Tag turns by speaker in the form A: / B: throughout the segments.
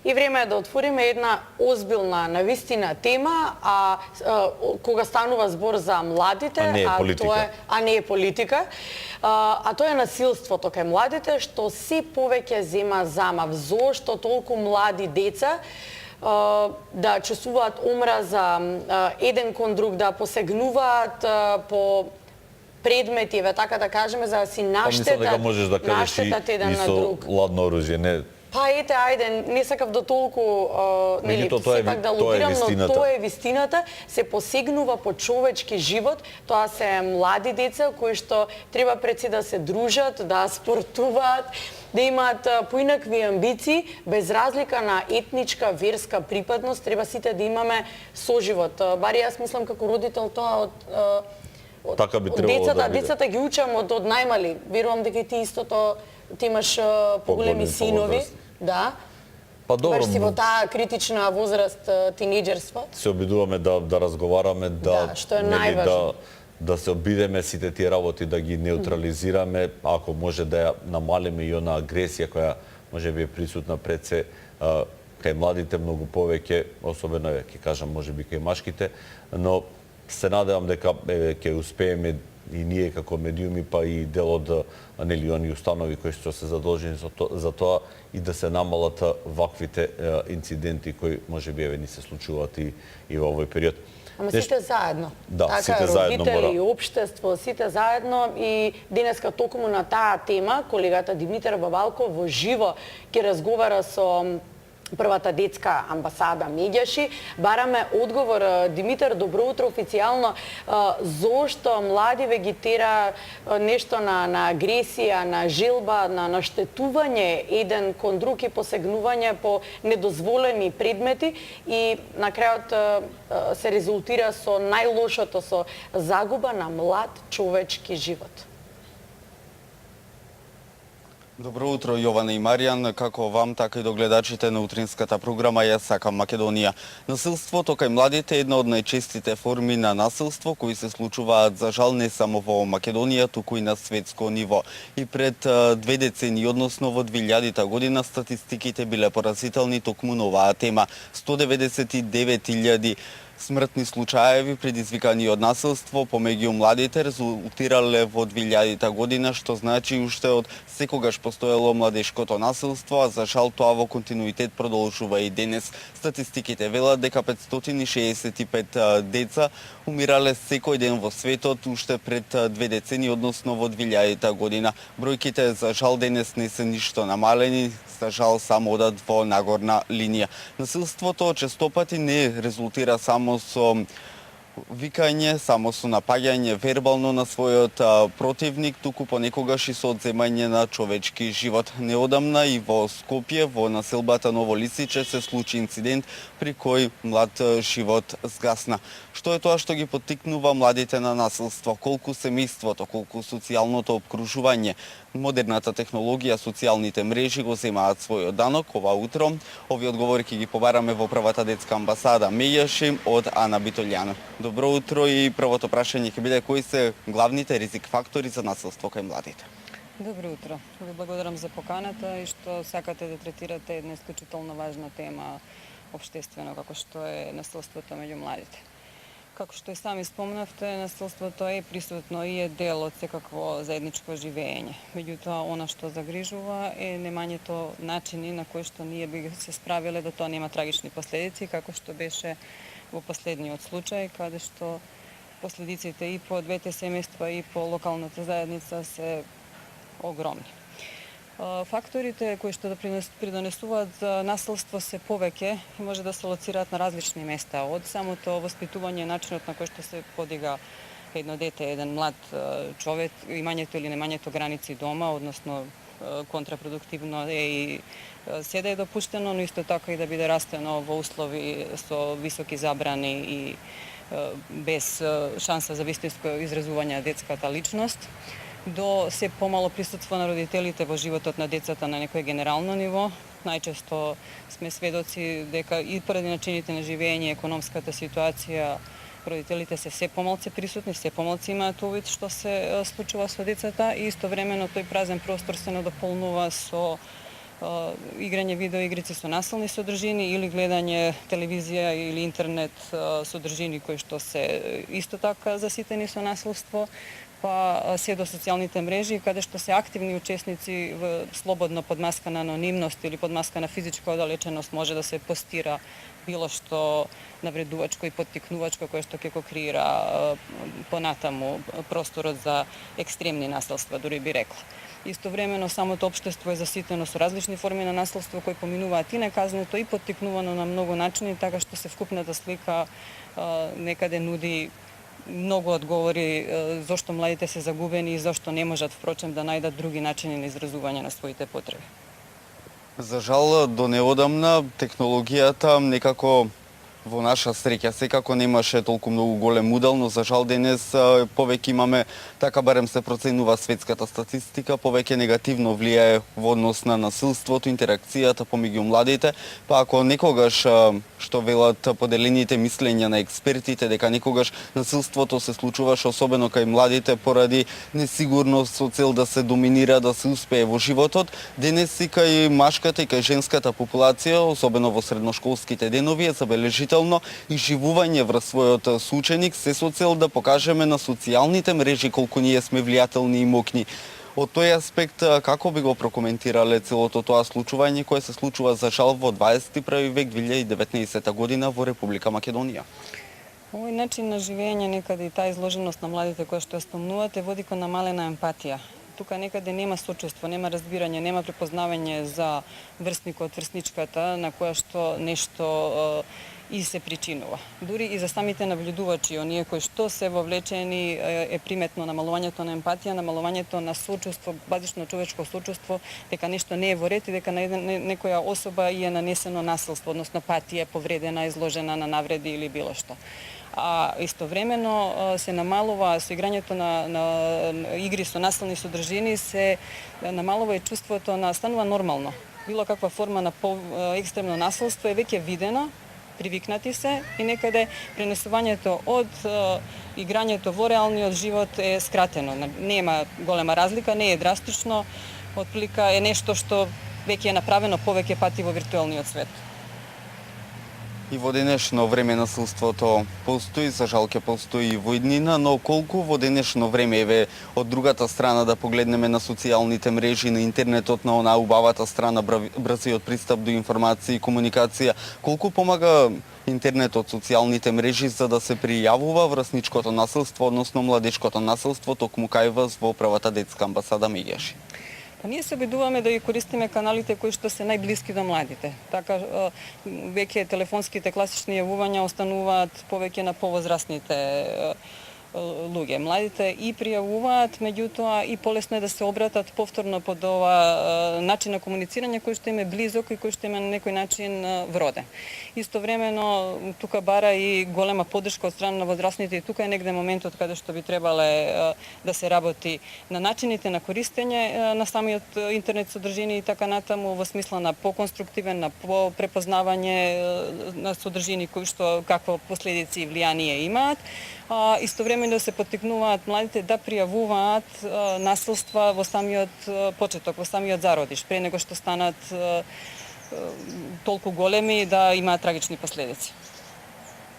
A: И време е да отвориме една озбилна, навистина тема, кога станува збор за младите,
B: А не е политика.
A: не е политика, а тоа е насилството кај младите, што се повеќе зема замав. Зошто толку млади деца да чувствуваат омраза еден кон друг, да посегнуваат по предмети, така да кажеме, за да си наштетат,
B: мислам дека можеш да кажеш и со ладно оружје, не.
A: Па ете, ајде, не сакав до толку сепак да лудирам, но тоа е вистината. Се посегнува по човечки живот, тоа се млади деца кои што треба пред се да се дружат, да спортуваат, да имаат поинакви амбиции, без разлика на етничка, верска припадност, треба сите да имаме соживот. Бари јас мислам како родител тоа
B: така би требало да биде.
A: Децата ги учам од најмали. Верувам дека и ти истото, ти имаш поголеми синови. Да.
B: Па добро.
A: Баш си во таа критична возраст, тинејџерство.
B: Се обидуваме да разговараме,
A: што е најважно.
B: Да се обидеме сите тие работи, да ги неутрализираме, ако може да ја намалиме и она агресија која може би е присутна пред се кај младите многу повеќе, особено ќе кажам можеби кај машките, но се надевам дека ќе успееме и ние како медиуми, па и дел од оние установи кои што се задолжени за тоа и да се намалат ваквите инциденти кои можеби ни се случуваат и во овој период.
A: Ама сите заедно.
B: Да,
A: така,
B: сите заедно мора.
A: Родители, општество, сите заедно и денеска токму на таа тема колегата Димитар Бабалков во живо ќе разговара со првата детска амбасада Меѓаши. Бараме одговор. Димитар, добро утро официјално. Зошто младиве ги тера нешто на агресија, на желба, на наштетување еден кон друг и посегнување по недозволени предмети и на крајот се резултира со најлошото, со загуба на млад човечки живот?
C: Добро утро, Јована и Маријан. Како вам, така и до гледачите на утринската програма Јас сакам Македонија. Насилството кај младите е една од најчестите форми на насилство кои се случуваат за жал не само во Македонија, туку и на светско ниво. И пред 2 децени, односно во 2000 година, статистиките биле поразителни токму на оваа тема. 199.000 смртни случаеви предизвикани од насилство помеѓу младите резултирале во 2000 година, што значи уште од секогаш постоело младешкото насилство, а за жал тоа во континуитет продолжува и денес. Статистиките велат дека 565 деца умирале секој ден во светот уште пред 2 децени, односно во 2000 година. Бројките за жал денес не се ништо намалени, за жал само одат во нагорна линија. Насилството честопати не резултира само со викање, само со напаѓање вербално на својот противник, туку понекогаш и со одземање на човечки живот. Неодамна и во Скопје, во населбата Ново Лисиче, се случи инцидент при кој млад живот згасна. Што е тоа што ги поттикнува младите на насилство? Колку семејството, колку социјалното обкружување, модерната технологија, социјалните мрежи го земаат својот данок ова утро? Овие одговори ќе ги побараме во првата детска амбасада Меѓаши од Ана Битолјано. Добро утро и првото прашање ќе биде кои се главните ризик фактори за насилство кај младите?
D: Добро утро. Ви благодарам за поканата и што сакате да третирате една исклучително важна тема општествено како што е насилството меѓу младите. Како што и сами спомнавте, насилството е присутно и е дел од секакво заедничко живење. Меѓутоа, она што загрижува е немањето начини на кои што ние би се справиле да тоа нема трагични последици, како што беше во последниот случај, каде што последиците и по двете семејства и по локалната заедница се огромни. Факторите кои што да придонесуваат за насилство се повеќе и може да се лоцираат на различни места, од самото воспитување, начинот на кој што се подига едно дете, еден млад човек, имањето или немањето граници дома, односно контрапродуктивно е и седа е допуштено, но исто така и да биде растено во услови со високи забрани и без шанса за вистинско изразување на детската личност, до се помало присуство на родителите во животот на децата на некој генерално ниво. Најчесто сме сведоци дека и поради начините на живење, економската ситуација, родителите се помалку присутни, се помалку имаат увид што се случува со децата и истовремено тој празен простор се надополнува со играње видеоигрици со насилни содржини или гледање телевизија или интернет содржини кои што се исто така заситени со насилство, па се до социјалните мрежи, каде што се активни учесници слободно под маска на анонимност или под маска на физичка оддалеченост може да се постира било што навредувачко и поттикнувачко кое што ќе го креира понатаму просторот за екстремни насилства, дури би рекла. Истовремено самото општество е заситено со различни форми на насилство кои поминуваат и неказнето и поттикнувано на многу начини, така што се вкупната слика некаде нуди многу одговори зошто младите се загубени и зошто не можат впрочем да најдат други начини на изразување на своите потреби.
C: За жал, до неодамна технологијата некако во наша среќа секако немаше толку многу голем удел, но за жал денес повеќе имаме, така барем се проценува светската статистика, повеќе негативно влијае во однос на насилството, интеракцијата помеѓу младите, па ако некогаш, што велат поделените мислења на експертите, дека некогаш насилството се случуваше особено кај младите поради несигурност со цел да се доминира, да се успее во животот, денес и кај машката и кај женската популација, особено во средношколските денови, е забележително изживување врз својот соученик, се со цел да покажеме на социјалните мрежи колку ние сме влијателни и мокни. Од тој аспект, како би го прокоментирале целото тоа случување кое се случува за жал во 21 век 2019 година во Република Македонија?
D: Овој начин на живење некаде и таа изложеност на младите која што ја спомнувате води кон намалена емпатија. Тука некаде нема сочувство, нема разбирање, нема препознавање за врсникот, врсничката на која што нешто и се причинува. Дури и за самите наблюдувачи, оние кои што се вовлечени, е приметно намалувањето на емпатија, намалувањето на сочувство, базично човечко сочувство, дека нешто не е во ред и дека на некоја особа е нанесено насилство, односно патија, повредена, изложена на навреди или било што. А истовремено се намалува со играњето на игри со насилни содржини, се намалува и чувството на станува нормално. Било каква форма на екстремно насилство е веќе видено, привикнати се и некаде пренесувањето од играњето во реалниот живот е скратено. Нема голема разлика, не е драстично, отплика е нешто што веќе е направено повеќе пати во виртуелниот свет.
C: И во денешно време насилството постои, за жал ќе постои и во иднина, но колку во денешно време, еве, од другата страна да погледнеме на социјалните мрежи, на интернетот, на онаа убавата страна, брзиот пристап до информација и комуникација, колку помага интернетот, социјалните мрежи за да се пријавува врсничкото насилство, односно младечкото насилство, токму кај вас во првата детска амбасада Меѓаши?
D: Ние се обидуваме да ги користиме каналите кои што се најблиски до младите. Така веќе телефонските класични јавувања остануваат повеќе на повозрастните луѓе. Младите и пријавуваат, меѓутоа и полесно е да се обратат повторно под ова начин на комуницирање кој што им е близок и кој што им е на некој начин вроден. Истовремено тука бара и голема поддршка од страна на возрастните и тука е негде моментот каде што би требале да се работи на начините на користење на самиот интернет содржини и така натаму во смисла на поконструктивен, на препознавање на содржини кои што какво последици и влијание имаат. Истовремено да се поттикнуваат младите да пријавуваат насилства во самиот почеток, во самиот зародиш, пред него што станат толку големи да имаат трагични последици.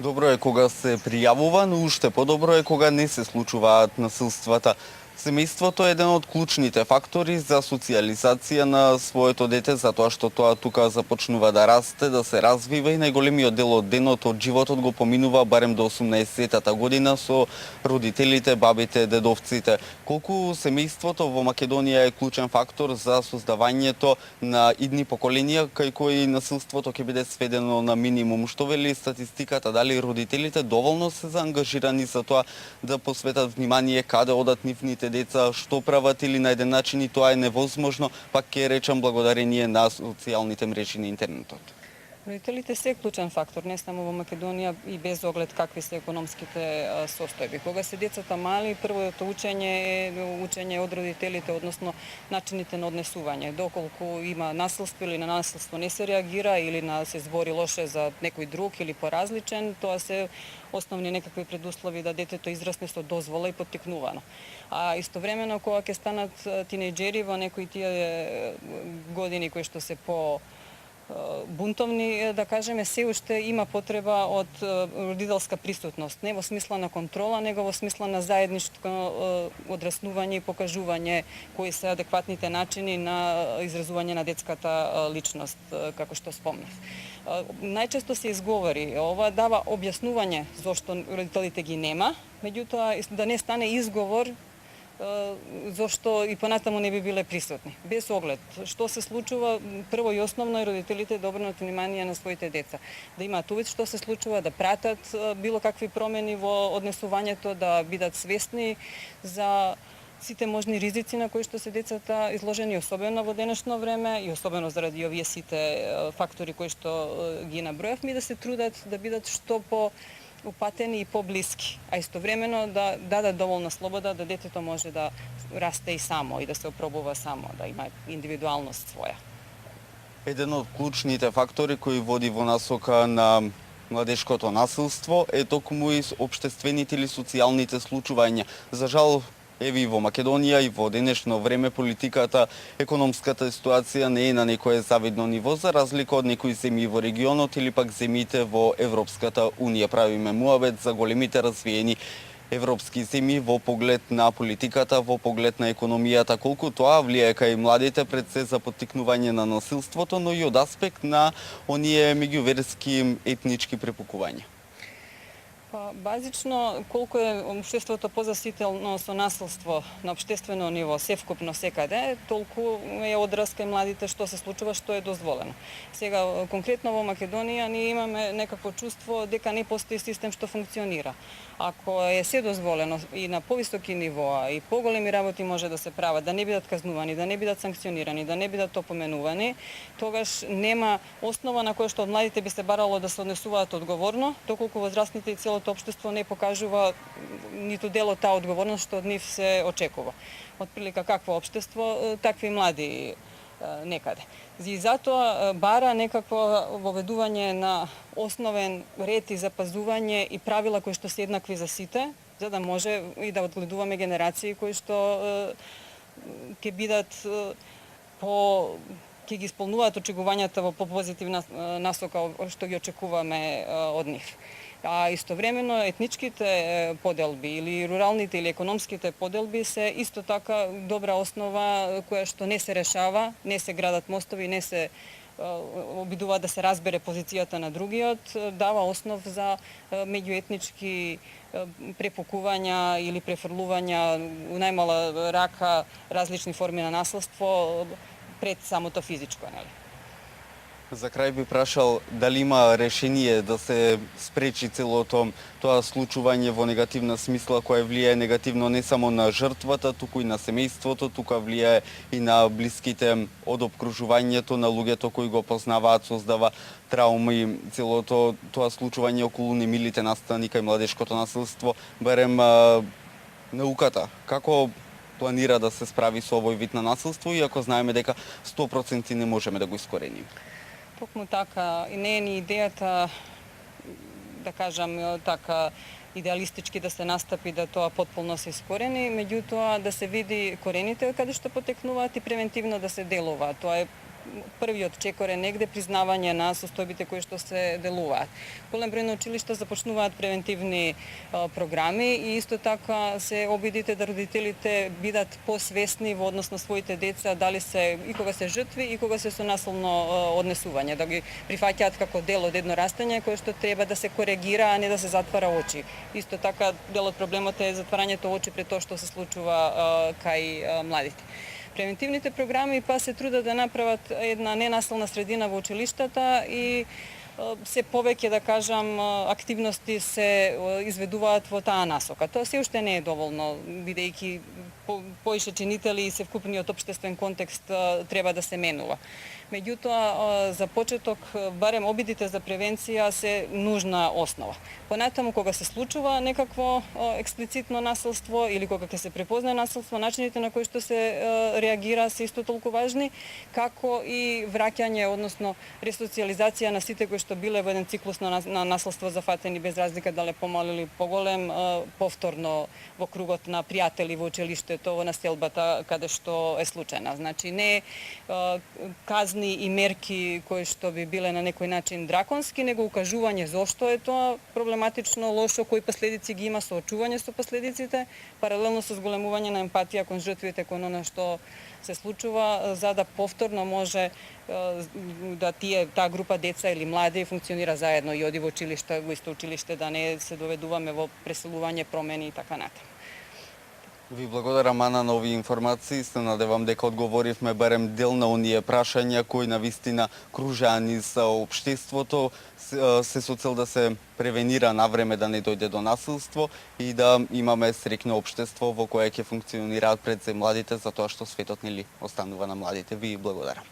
C: Добро е кога се пријавува, но уште подобро е кога не се случуваат насилствата. Семејството е еден од клучните фактори за социјализација на своето дете, затоа што тоа тука започнува да расте, да се развива и најголемиот дел од денот од животот го поминува барем до 18-тата година со родителите, бабите, дедовците. Колку семејството во Македонија е клучен фактор за создавањето на идни поколенија кај кои насилството ќе биде сведено на минимум. Што вели статистиката, дали родителите доволно се заангажирани за тоа да посветат внимание каде одат нивните деца, што прават или на еден начин и тоа е невозможно, пак ќе речам благодарение на социјалните мрежи на интернетот?
D: Родителите се клучен фактор, не само во Македонија и без оглед какви се економските состојби. Кога се децата мали, првото учење е учење од родителите, односно начините на однесување. Доколку има насилство или на насилство не се реагира или се збори лоше за некој друг или поразличен, тоа се основни некакви предуслови да детето израсне со дозвола и поттикнувано. А истовремено кога ќе станат тинејџери во некои тие години кои што се по бунтовни, да кажеме, се уште има потреба од родителска присутност, не во смисла на контрола, него во смисла на заедничко одраснување и покажување кои се адекватните начини на изразување на детската личност, како што спомнав. Најчесто се изговори, ова дава објаснување зошто родителите ги нема, меѓутоа да не стане изговор зошто и понатаму не би биле присутни. Без оглед, што се случува, прво и основно е родителите да обрнат внимание на своите деца. Да имаат увид што се случува, да пратат било какви промени во однесувањето, да бидат свесни за сите можни ризици на кои што се децата изложени, особено во денешно време и особено заради овие сите фактори кои што ги набројавме, и да се трудат да бидат што по упатени и поблиски, а истовремено да дадат доволна слобода да детето може да расте и само и да се опробува само, да има индивидуалност своја.
C: Еден од клучните фактори кои води во насока на младешкото насилство е токму и општествените или социјалните случувања. За жал, еви и во Македонија и во денешно време политиката, економската ситуација не е на некое завидно ниво, за разлика од некои земји во регионот или пак земјите во Европската Унија. Правиме муабет за големите развиени европски земји во поглед на политиката, во поглед на економијата, колку тоа влијае кај младите пред се за поттикнување на насилството, но и од аспект на оние меѓуверски етнички препукувања.
D: Базично, колку е општеството позасително со насилство на општествено ниво, севкупно секаде, толку е одраз кај младите што се случува, што е дозволено. Сега, конкретно во Македонија, ние имаме некакво чувство дека не постои систем што функционира. Ако е се дозволено и на повисоки нивоа и поголеми работи може да се прават, да не бидат казнувани, да не бидат санкционирани, да не бидат опоменувани, тогаш нема основа на која што од младите би се барало да се однесуваат одговорно, доколку возрастните и целото општество не покажува ниту дел од таа одговорност што од нив се очекува. Отприлика какво општество, такви млади некаде. И затоа бара некакво воведување на основен ред и запазување и правила кои што се еднакви за сите, за да може и да одгледуваме генерации кои што ќе бидат ќе ги исполнуваат очекувањата во позитивна насока што ги очекуваме од нив. А истовремено етничките поделби или руралните или економските поделби се исто така добра основа која што не се решава, не се градат мостови, не се обидува да се разбере позицијата на другиот, дава основ за меѓуетнички препукувања или префрлувања у најмала рака различни форми на насилство пред самото физичко, нели?
C: За крај би прашал дали има решение да се спречи целото тоа случување во негативна смисла која влијае негативно не само на жртвата, туку и на семејството, тука влијае и на блиските од обкружувањето, на луѓето кои го познаваат, создава трауми, целото тоа случување околу немилите настани кај младешкото насилство, барем науката. Како планира да се справи со овој вид на насилство, иако знаеме дека 100% не можеме да го искорениме?
D: Токму така, и не е ни идејата, да кажам, така идеалистички да се настапи да тоа потполно се искорени, меѓутоа да се види корените од каде што потекнуваат и превентивно да се делува. Тоа е првиот чекор е негде признавање на состојбите кои што се делуваат. Голем број на училишта започнуваат превентивни програми и исто така се обидите да родителите бидат посвесни во однос на своите деца, дали се и кога се жртви и кога се со насилно однесување, да ги прифаќаат како дел од едно растење кое што треба да се коригира, а не да се затвара очи. Исто така дел од проблемот е затварањето очи пред тоа што се случува кај младите. Превентивните програми па се трудат да направат една ненасилна средина во училиштата и се повеќе, да кажам, активности се изведуваат во таа насока. Тоа се уште не е доволно, бидејќи поише чинители и се вкупниот општествен контекст треба да се менува. Меѓутоа, за почеток, барем обидите за превенција се нужна основа. Понатаму, кога се случува некакво експлицитно насилство или кога ќе се препознае насилство, начините на кои што се реагира се исто толку важни, како и враќање, односно ресоциализација на сите кои што биле во еден циклус на насилство зафатени без разлика дали помал или поголем, повторно во кругот на пријатели во училиштето, во населбата каде што е случајна. Значи не казни и мерки кои што би биле на некој начин драконски, него укажување зошто е тоа проблематично, лошо, кои последици ги има, соочување со последиците, паралелно со зголемување на емпатија кон жртвите, кон она што се случува, за да повторно може да таа група деца или млади функционира заедно и оди во училиште, во исто училиште, да не се доведуваме во преселување, промени и така натаму.
C: Ви благодарам, Ана, на овие информации. Се надевам дека одговоривме барем дел на оние прашања кои навистина кружеа низ општеството, се со цел да се превенира на време да не дојде до насилство и да имаме среќно општество во кое ќе функционираат пред се младите, затоа што светот нели останува на младите. Ви благодарам.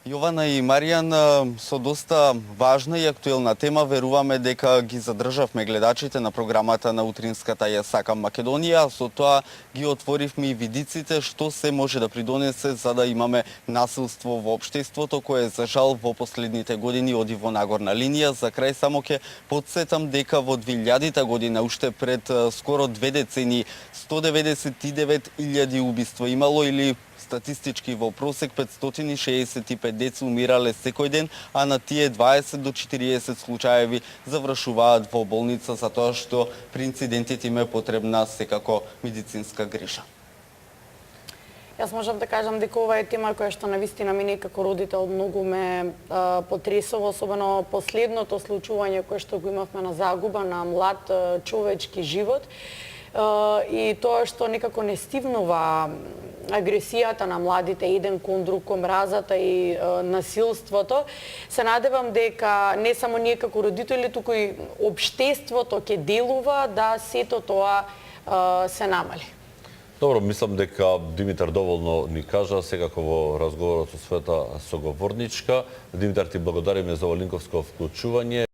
C: Јована и Маријан, со доста важна и актуелна тема, веруваме дека ги задржавме гледачите на програмата на утринската Ја сакам Македонија, со тоа ги отворивме и видиците што се може да придонесе за да имаме насилство во општеството, кое за жал во последните години оди во нагорна линија. За крај само ќе потсетам дека во 2000 година, уште пред скоро 2 децении, 199.000 убиства имало или статистички во просек 565 деца умирале секој ден, а на тие 20 до 40 случаеви завршуваат во болница затоа што при инцидентите им е потребна секако медицинска грижа.
A: Јас можам да кажам дека ова е тема која што навистина мене како родител многу ме потресува, особено последното случување кое што го имавме на загуба на млад човечки живот. И тоа што некако не стивнува агресијата на младите еден кон друг, кон мразата и насилството, се надевам дека не само ние како родители, туку и општеството ќе делува да сето тоа се намали.
B: Добро, мислам дека Димитар доволно ни кажа, секако во разговорот со својата соговорничка. Димитар, ти благодариме за ова линковско вклучување.